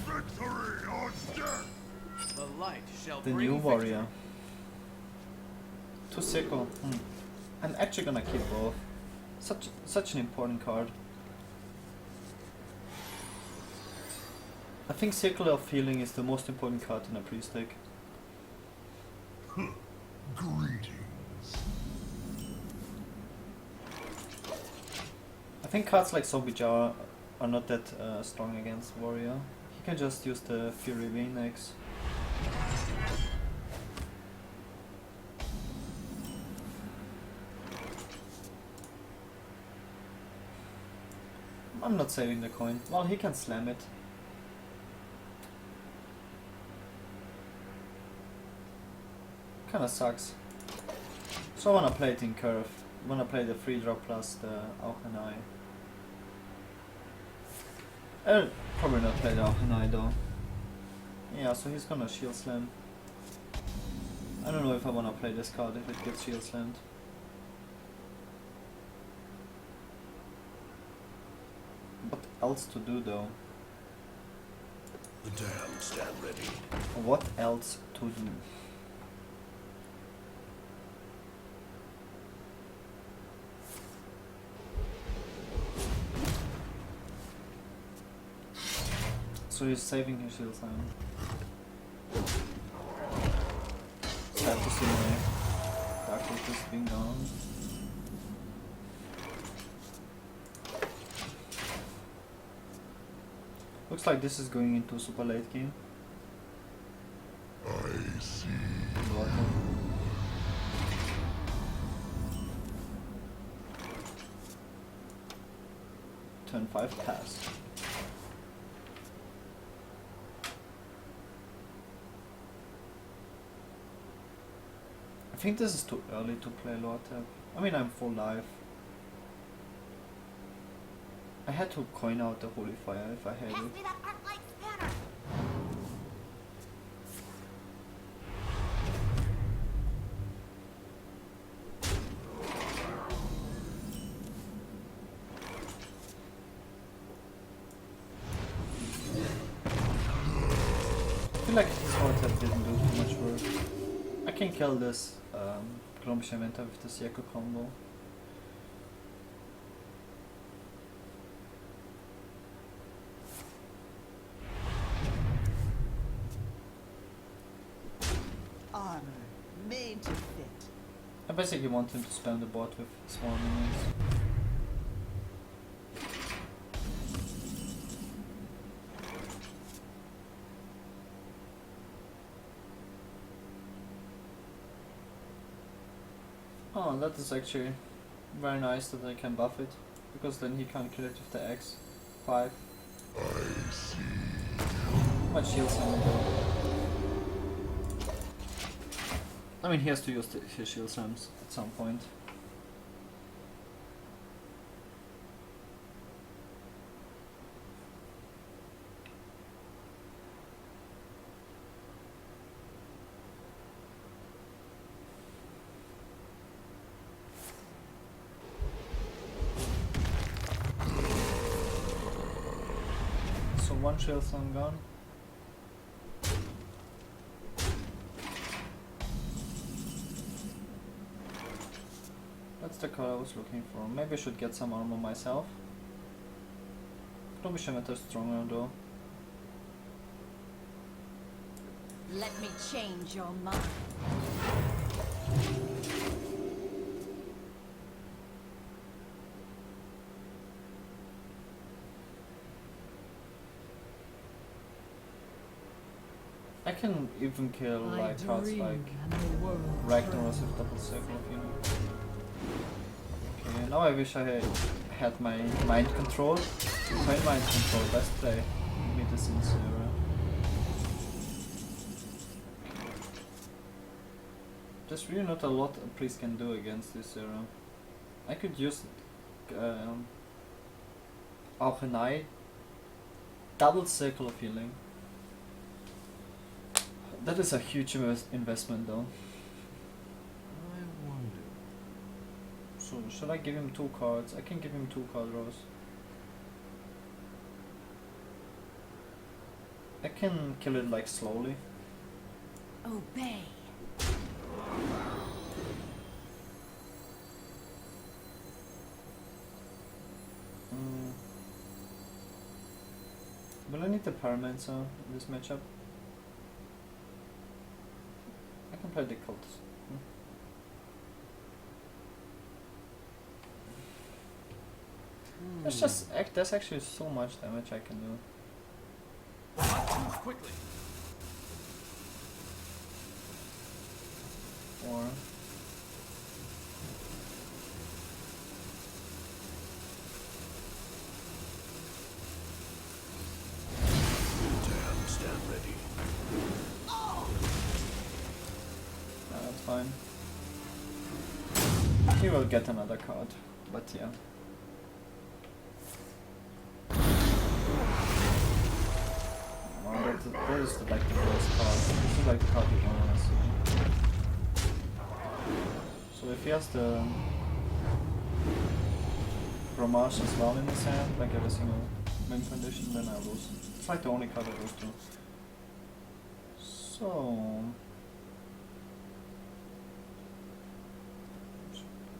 Victory or death! The light shall The bring new victory. warrior. Two sickle. I'm actually gonna keep both. Such an important card. I think Sickle of Healing is the most important card in a priest deck. Greetings. I think cards like Zombie Jar are not that strong against warrior. He can just use the Fury V next. I'm not saving the coin. Well, he can slam it. Kinda sucks. So I wanna play it in curve. I wanna play the 3-drop plus the Auchenai. I'll probably not play the Auchenai though. Yeah, so he's gonna shield slam. I don't know if I wanna play this card if it gets shield slammed. What else to do though? The damned stand ready. What else to do? So he's saving his shield slam. Sad to see my Dark Fortress being gone. Looks like this is going into super late game. I see. Turn 5 pass. I think this is too early to play Lord Tap. I mean, I'm full life. I had to coin out the Holy Fire if I had Pass it. me that arc-light spanner. I feel like this Lord Tap didn't do too much work. I can kill this Glomsh Inventor with the Circle combo. Armor made to fit. I basically want him to spam the board with small minions. Oh, that is actually very nice that I can buff it, because then he can't kill it with the X. 5. I see. Might shield slam though. I mean, he has to use his shield slams at some point. So one shield slam gone. That's the card I was looking for. Maybe I should get some armor myself. Don't be Shemeter stronger though. Let me change your mind. I can even kill like cards like Ragnaros with double circle, you know. Okay, now I wish I had my mind control. My mind control, best play. Medicine Zero. There's really not a lot a priest can do against this Zero. I could use Auchenai, double circle of healing. That is a huge investment though. I wonder. So should I give him 2 cards? I can give him 2 card rows. I can kill it like slowly. Obey. Mm. Will I need the Pyromancer in this matchup? I can play the cults. There's just there's actually so much damage I can do. Must move quickly. Or Dam, stand ready. that's fine. He will get another card, but yeah. Wow, that is like the worst card. This is like the card you don't want to see. So if he has the Ramage as well in his hand, like every single win condition, then I lose. It's like the only card I lose to. So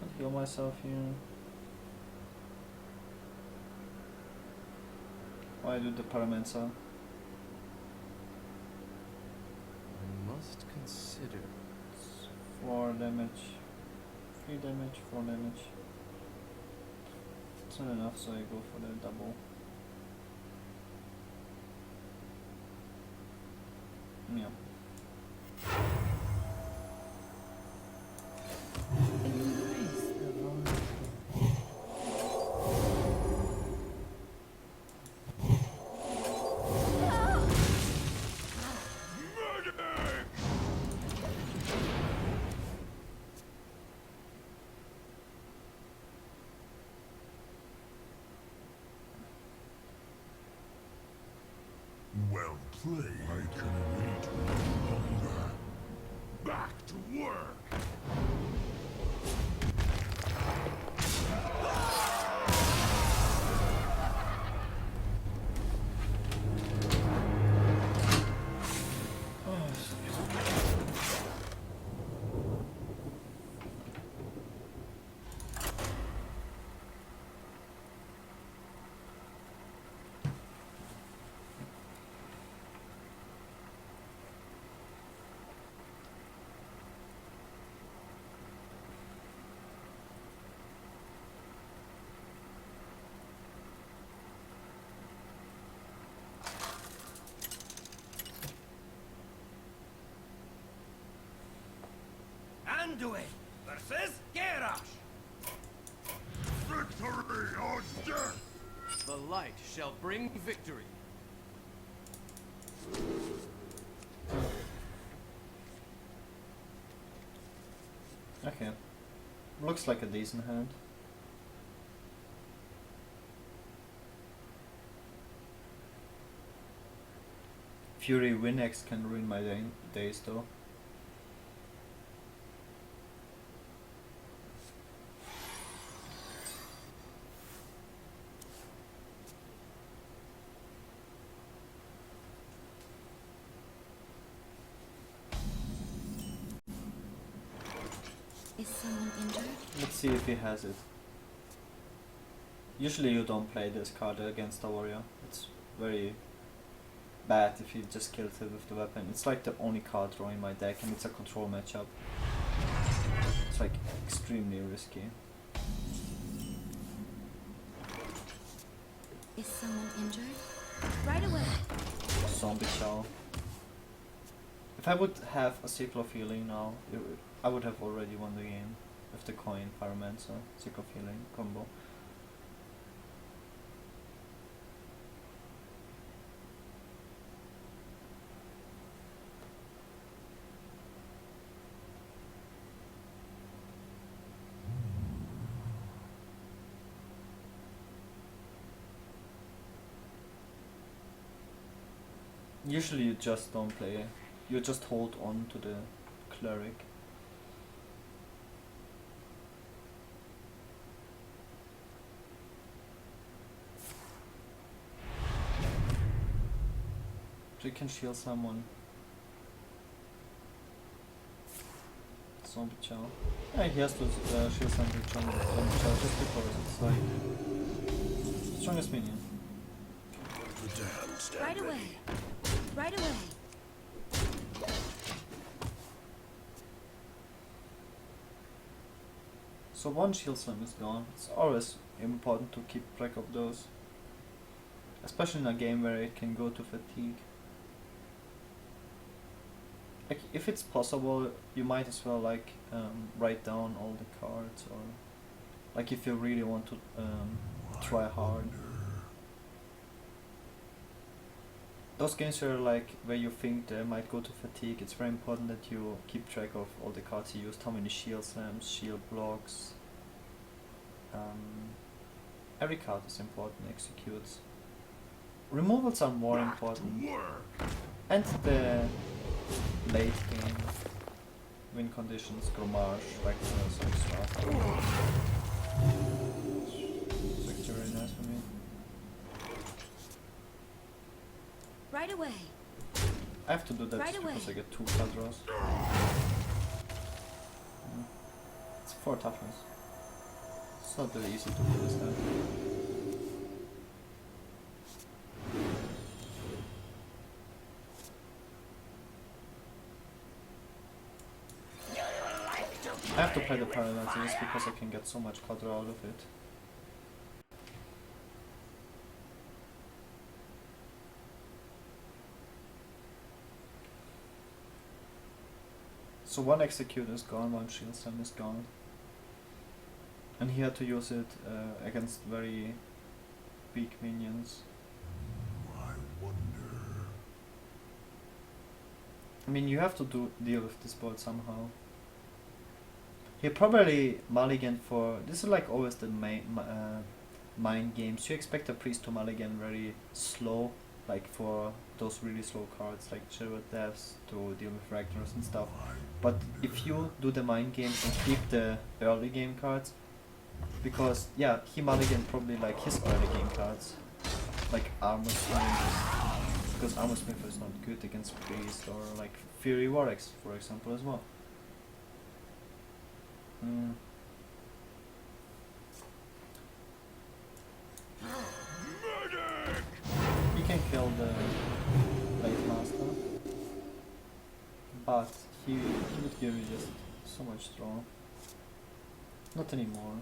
I'll heal myself here. Why do the Pyromancer? I must consider. 4 damage, 3 damage, 4 damage. It's not enough, so I go for the double. Yeah. Embrace the vulnerable. Well played. I can wait no longer. Back to work. Anduin versus Gaara. Victory or death! The light shall bring victory. Okay. Looks like a decent hand. Fury Winex can ruin my days though. Is someone injured? Let's see if he has it. Usually you don't play this card against a warrior. It's very bad if he just kills it with the weapon. It's like the only card draw in my deck and it's a control matchup. It's like extremely risky. Is someone injured? Right away. Zombie Chow. If I would have a Cycle of Healing now, I would have already won the game with the coin Pyromancer Cycle of Healing combo. Usually you just don't play, you just hold on to the cleric. So you can shield someone. Zombie chow. Yeah, he has to shield something zombie chow just because it's like strongest minion. The damned stand Right away. Right away. So one shield slam is gone. It's always important to keep track of those. Especially in a game where it can go to fatigue. Like, if it's possible, you might as well like write down all the cards, or like if you really want to try hard. Those games where you think they might go to fatigue, it's very important that you keep track of all the cards you used, how many shield slams, shield blocks. Every card is important, executes. Removals are more important. And the late game win conditions, Gromage, Vectors, and stuff. It's actually very nice for me. Right away. I have to do that Right just away. because I get 2 card draws. It's 4 toughness. It's not very easy to do this time. I have to play the Paralyzer just because I can get so much card draw out of it. So one execute is gone, one shield slam is gone. And he had to use it against very weak minions. I wonder. I mean, you have to deal with this board somehow. He probably mulligan for... This is like always the mind games. You expect a priest to mulligan very slow, like for those really slow cards like Chariot Deaths to deal with Ragnar's and stuff. But if you do the mind games and keep the early game cards, because yeah, he mulliganed probably like his early game cards, like Armor Smith, because Armor Smith is not good against priest, or like Fury Warx for example as well. He can kill the Blade Master, but he would give you just so much draw. Not anymore.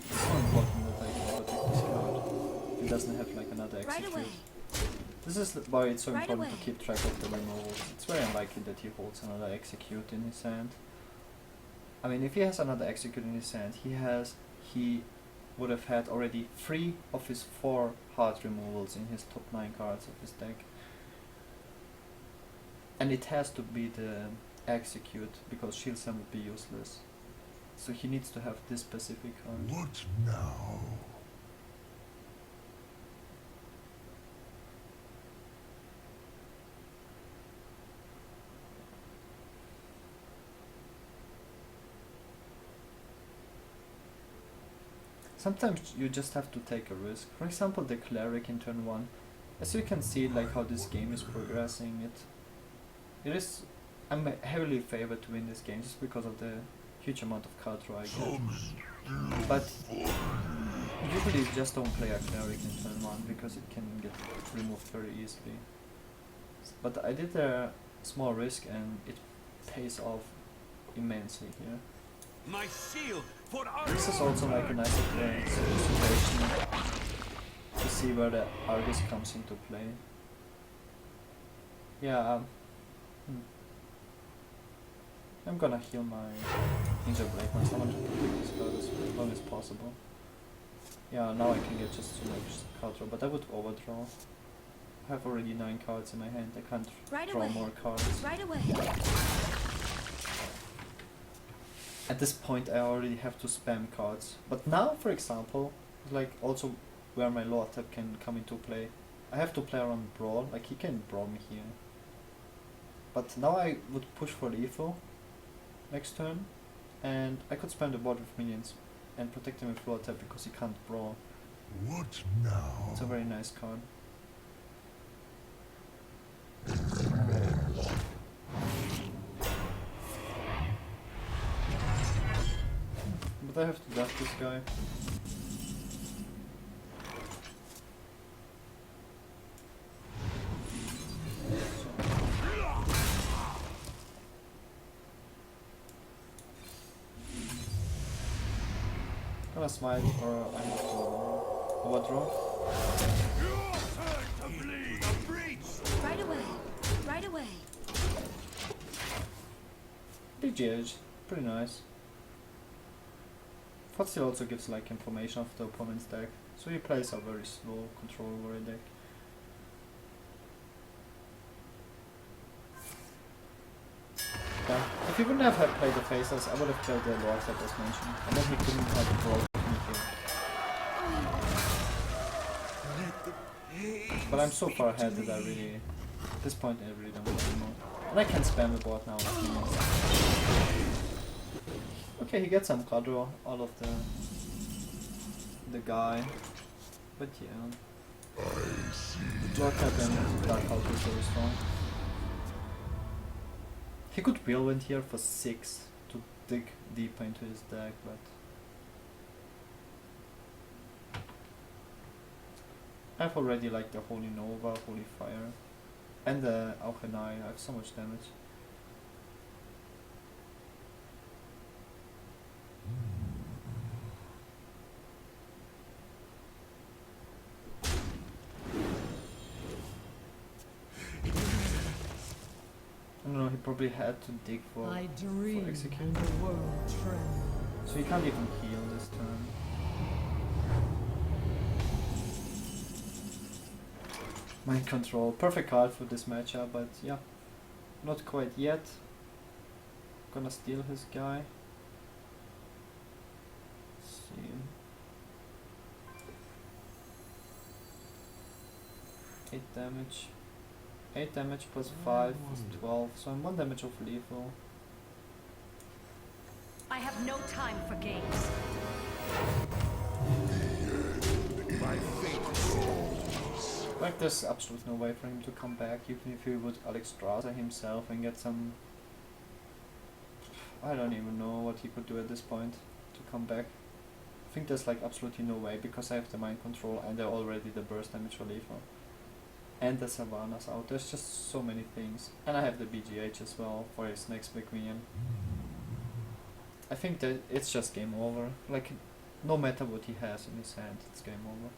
It's so important that I can protect this card. He doesn't have like another execute. Right away. This is why it's so Right important away. to keep track of the removals. It's very unlikely that he holds another execute in his hand. I mean, if he has another execute in his hand, he would have had already 3 of his 4 hard removals in his top 9 cards of his deck. And it has to be the execute, because Shield Slam would be useless. So he needs to have this specific card. What now? Sometimes you just have to take a risk. For example, the Cleric in turn 1. As you can see, like how this game is progressing, I'm heavily favored to win this game just because of the huge amount of card draw I get. But usually you just don't play a Cleric in turn 1 because it can get removed very easily. But I did a small risk and it pays off immensely here. My shield for This is also like a nice situation to see where the Argus comes into play. Yeah, I'm gonna heal my Ninja Blade Master. I want to protect this card as long as possible. Yeah, now I can get just so much card draw, but I would overdraw. I have already 9 cards in my hand, I can't Right draw away. more cards. Right away. At this point I already have to spam cards. But now, for example, like also where my lower tap can come into play, I have to play around Brawl, like he can Brawl me here. But now I would push for Lethal next turn, and I could spam the board with minions and protect him with lower tap because he can't Brawl. What now? It's a very nice card. But I have to dodge this guy. Gonna smite or I need to overdraw. Your turn to bleed. A breach. Right away. Right away. Big GH, pretty nice. Fuzzy also gives like information of the opponent's deck, so he plays a very slow control warrior deck. Yeah, if he wouldn't have had played the faces, I would have killed the lords that was mentioned, and then he couldn't have a brawl with me here. But I'm so far ahead that I really, at this point I really don't care anymore. And I can spam the board now. Okay, he gets some card draw out of the guy, but yeah. Lord Tap and Dark Cult is very strong. He could Whirlwind here for 6 to dig deeper into his deck, but I have already like the Holy Nova, Holy Fire, and the Auchenai. I have so much damage. I don't know, he probably had to dig for execute. The world trembles. So he can't even heal this turn. Mind control, perfect card for this matchup, but yeah, not quite yet. Gonna steal his guy. Let's see. 8 damage. 8 damage plus 5 is 12, so I'm 1 damage off lethal. I have no time for games. My fate falls. Like there's absolutely no way for him to come back, even if he would Alexstrasza himself and get some... I don't even know what he could do at this point to come back. I think there's like absolutely no way, because I have the mind control and they're already the burst damage for lethal. And the Savannah's out, there's just so many things. And I have the BGH as well for his next big minion. I think that it's just game over. Like, no matter what he has in his hand, it's game over.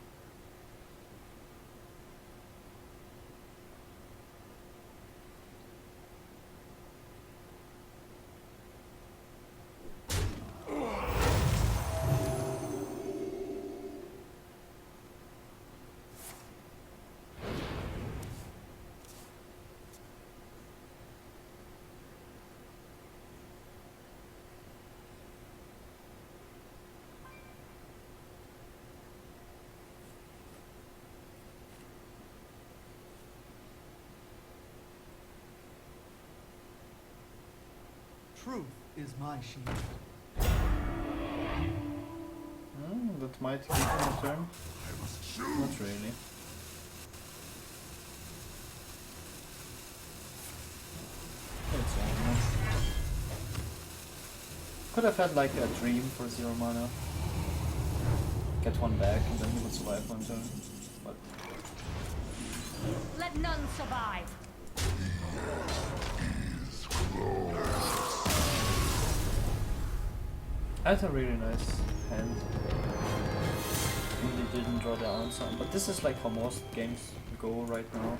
Truth is my shield. That might give him a turn. I must choose. Not really. It's almost. Could have had like a dream for 0 mana. Get 1 back and then he would survive 1 turn. But Let none survive. I had a really nice hand. Really didn't draw the answer, but this is like how most games go right now.